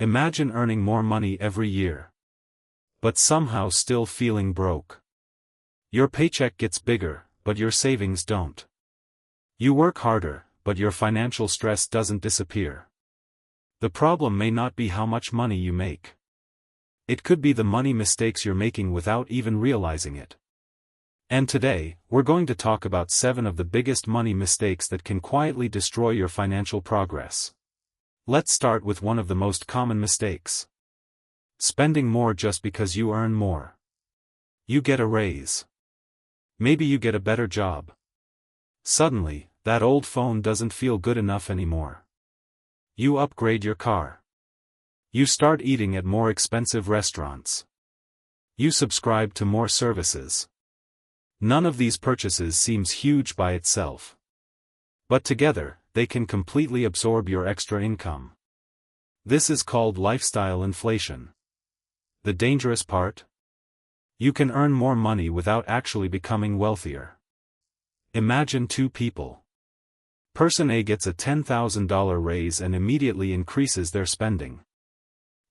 Imagine earning more money every year, but somehow still feeling broke. Your paycheck gets bigger, but your savings don't. You work harder, but your financial stress doesn't disappear. The problem may not be how much money you make. It could be the money mistakes you're making without even realizing it. And today, we're going to talk about 7 of the biggest money mistakes that can quietly destroy your financial progress. Let's start with one of the most common mistakes. Spending more just because you earn more. You get a raise. Maybe you get a better job. Suddenly, that old phone doesn't feel good enough anymore. You upgrade your car. You start eating at more expensive restaurants. You subscribe to more services. None of these purchases seems huge by itself. But together, they can completely absorb your extra income. This is called lifestyle inflation. The dangerous part? You can earn more money without actually becoming wealthier. Imagine 2 people. Person A gets a $10,000 raise and immediately increases their spending.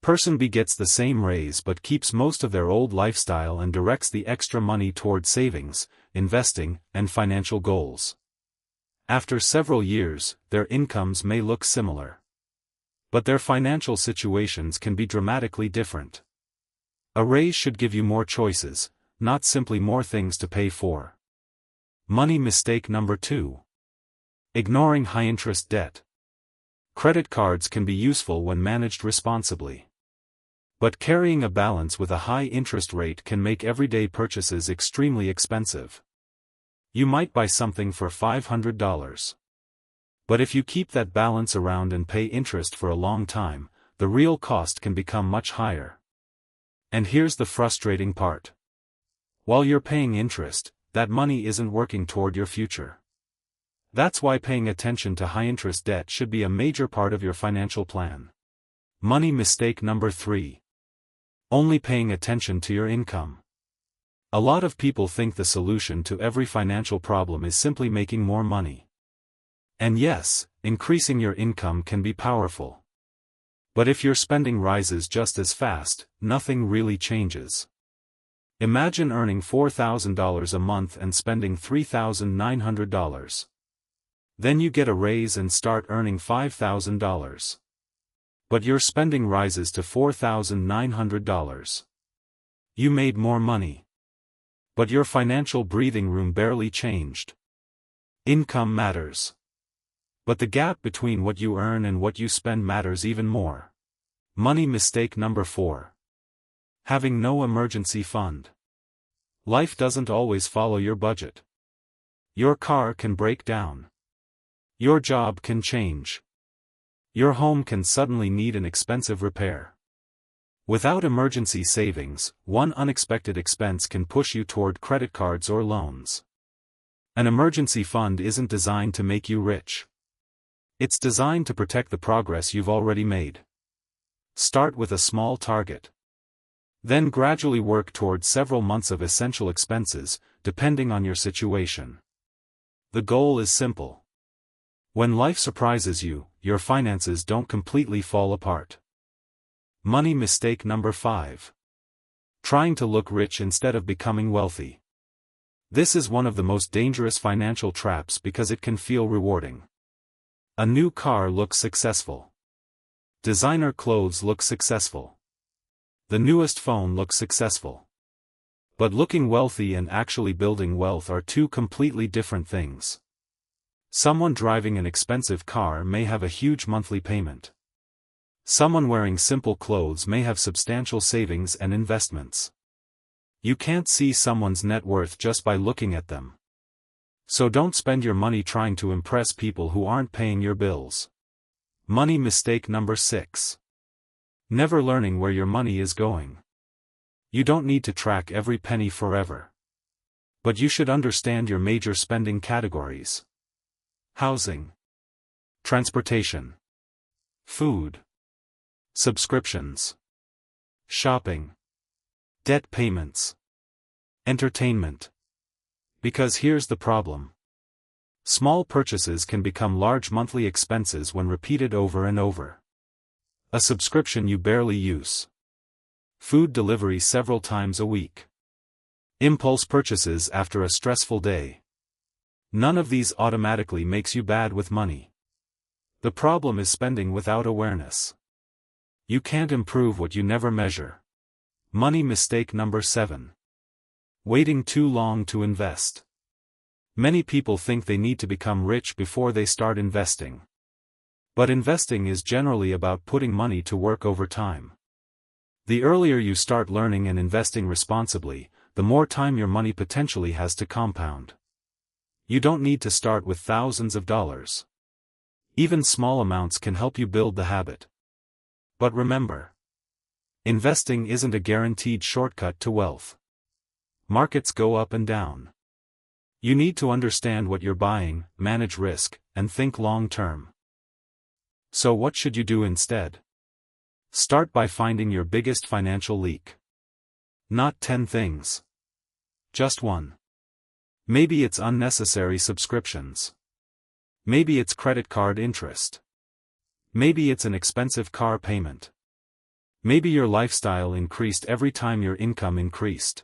Person B gets the same raise but keeps most of their old lifestyle and directs the extra money toward savings, investing, and financial goals. After several years, their incomes may look similar. But their financial situations can be dramatically different. A raise should give you more choices, not simply more things to pay for. Money mistake number 2. Ignoring high-interest debt. Credit cards can be useful when managed responsibly. But carrying a balance with a high interest rate can make everyday purchases extremely expensive. You might buy something for $500. But if you keep that balance around and pay interest for a long time, the real cost can become much higher. And here's the frustrating part. While you're paying interest, that money isn't working toward your future. That's why paying attention to high-interest debt should be a major part of your financial plan. Money mistake number 3. Only paying attention to your income. A lot of people think the solution to every financial problem is simply making more money. And yes, increasing your income can be powerful. But if your spending rises just as fast, nothing really changes. Imagine earning $4,000 a month and spending $3,900. Then you get a raise and start earning $5,000. But your spending rises to $4,900. You made more money. But your financial breathing room barely changed. Income matters. But the gap between what you earn and what you spend matters even more. Money mistake number 4. Having no emergency fund. Life doesn't always follow your budget. Your car can break down. Your job can change. Your home can suddenly need an expensive repair. Without emergency savings, one unexpected expense can push you toward credit cards or loans. An emergency fund isn't designed to make you rich. It's designed to protect the progress you've already made. Start with a small target. Then gradually work toward several months of essential expenses, depending on your situation. The goal is simple. When life surprises you, your finances don't completely fall apart. Money mistake number 5. Trying to look rich instead of becoming wealthy. This is one of the most dangerous financial traps because it can feel rewarding. A new car looks successful. Designer clothes look successful. The newest phone looks successful. But looking wealthy and actually building wealth are 2 completely different things. Someone driving an expensive car may have a huge monthly payment. Someone wearing simple clothes may have substantial savings and investments. You can't see someone's net worth just by looking at them. So don't spend your money trying to impress people who aren't paying your bills. Money mistake number 6. Never learning where your money is going. You don't need to track every penny forever. But you should understand your major spending categories. Housing. Transportation. Food. Subscriptions. Shopping. Debt payments. Entertainment. Because here's the problem. Small purchases can become large monthly expenses when repeated over and over. A subscription you barely use. Food delivery several times a week. Impulse purchases after a stressful day. None of these automatically makes you bad with money. The problem is spending without awareness. You can't improve what you never measure. Money mistake number 7. Waiting too long to invest. Many people think they need to become rich before they start investing. But investing is generally about putting money to work over time. The earlier you start learning and investing responsibly, the more time your money potentially has to compound. You don't need to start with thousands of dollars. Even small amounts can help you build the habit. But remember, investing isn't a guaranteed shortcut to wealth. Markets go up and down. You need to understand what you're buying, manage risk, and think long-term. So what should you do instead? Start by finding your biggest financial leak. Not 10 things. Just one. Maybe it's unnecessary subscriptions. Maybe it's credit card interest. Maybe it's an expensive car payment. Maybe your lifestyle increased every time your income increased.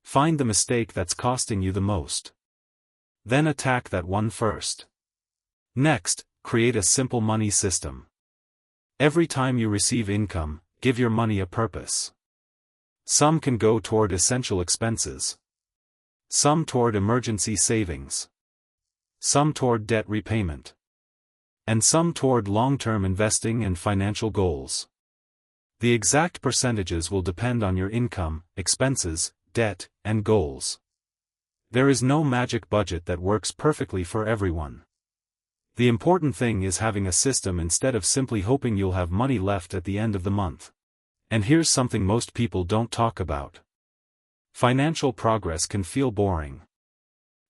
Find the mistake that's costing you the most. Then attack that one first. Next, create a simple money system. Every time you receive income, give your money a purpose. Some can go toward essential expenses. Some toward emergency savings. Some toward debt repayment. And some toward long-term investing and financial goals. The exact percentages will depend on your income, expenses, debt, and goals. There is no magic budget that works perfectly for everyone. The important thing is having a system instead of simply hoping you'll have money left at the end of the month. And here's something most people don't talk about. Financial progress can feel boring.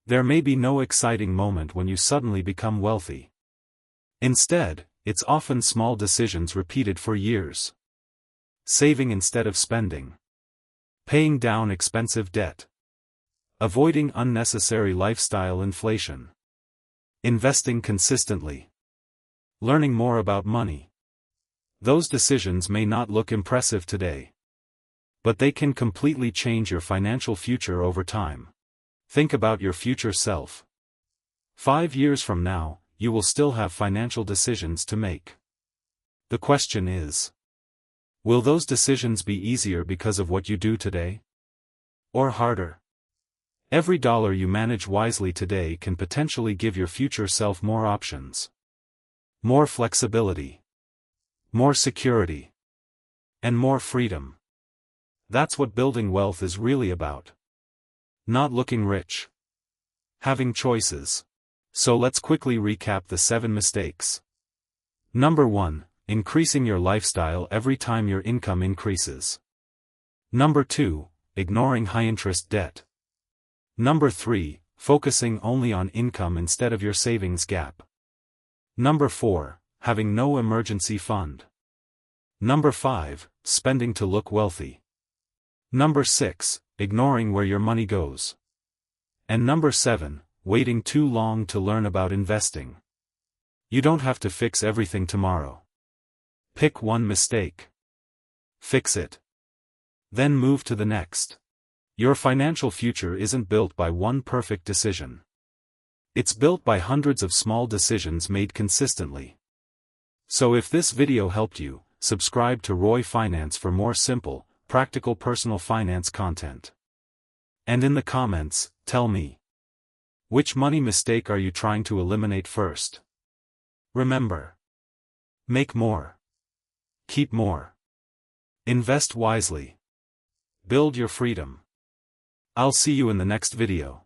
There may be no exciting moment when you suddenly become wealthy. Instead, it's often small decisions repeated for years. Saving instead of spending. Paying down expensive debt. Avoiding unnecessary lifestyle inflation. Investing consistently. Learning more about money. Those decisions may not look impressive today. But they can completely change your financial future over time. Think about your future self. 5 years from now, you will still have financial decisions to make. The question is, will those decisions be easier because of what you do today? Or harder? Every dollar you manage wisely today can potentially give your future self more options. More flexibility. More security. And more freedom. That's what building wealth is really about. Not looking rich. Having choices. So let's quickly recap the 7 mistakes. Number 1. Increasing your lifestyle every time your income increases. Number 2. Ignoring high-interest debt. Number 3. Focusing only on income instead of your savings gap. Number 4. Having no emergency fund. Number 5. Spending to look wealthy. Number 6. Ignoring where your money goes. And number 7. Waiting too long to learn about investing. You don't have to fix everything tomorrow. Pick one mistake. Fix it. Then move to the next. Your financial future isn't built by one perfect decision. It's built by hundreds of small decisions made consistently. So if this video helped you, subscribe to Roy Finance for more simple, practical personal finance content. And in the comments, tell me, which money mistake are you trying to eliminate first? Remember, make more. Keep more. Invest wisely. Build your freedom. I'll see you in the next video.